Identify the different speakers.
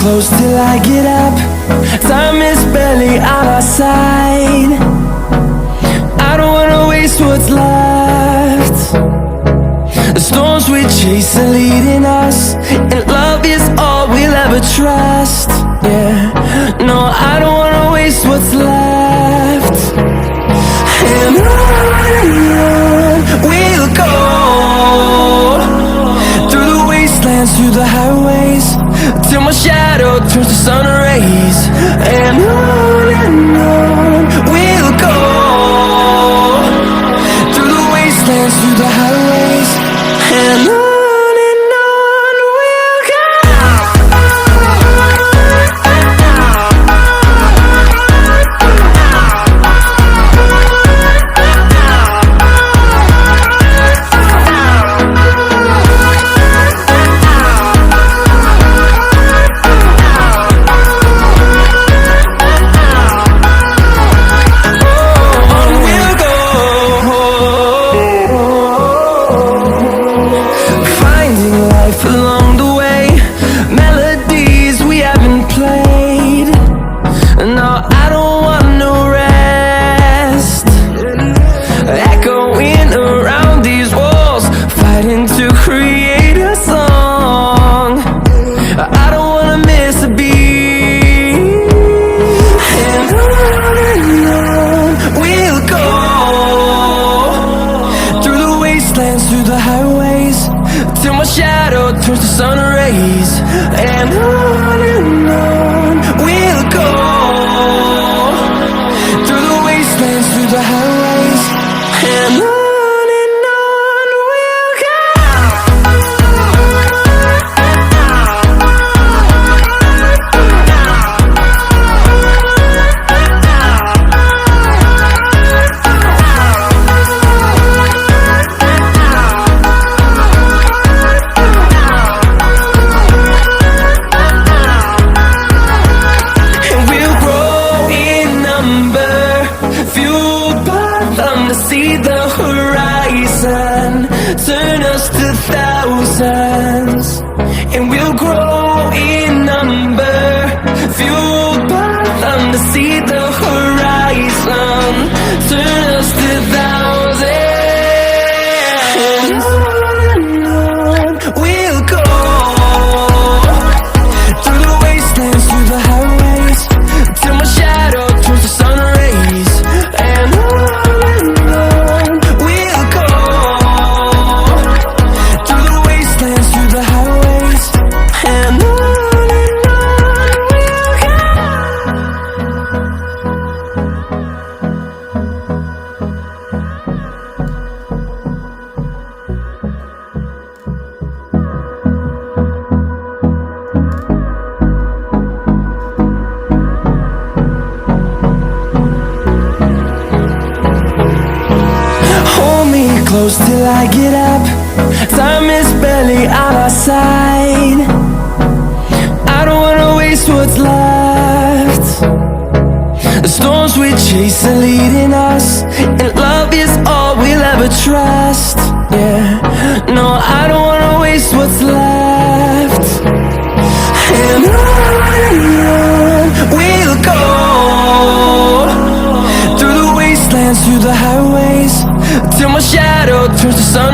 Speaker 1: Close till I get up. Time is barely on our side. I don't wanna waste what's left. The storms we chase are leading us, and love is all we'll ever trust. Yeah, no, I don't wanna waste what's left. And on we'll go, through the wastelands, through the highways, till my shadow turns to sun rays. And on we'll go, through the wastelands, through the highways, and on we'll go. Along the way, melodies we haven't played. No, I don't want no rest. Echoing around these walls, fighting to create a song. I don't wanna miss a beat. And on we'll go, through the wastelands, through the highways, till my shadow turns to sun rays. And on we'll go, through the wastelands, through the highways, and on we'll go. See the horizon turn us to thousands, and we'll grow in number, fueled by them. To see the horizon turn us to thousands, and on we'll go, through the wastelands, through the highways, till my shadow turns to sun rays. And close till I get up. Time is barely on our side. I don't wanna waste what's left. The storms we chase are leading us, and love is all we'll ever trust. Yeah, no, I don't wanna waste what's left. And on we'll go, through the wastelands, through the highways, till my shadow turns to sun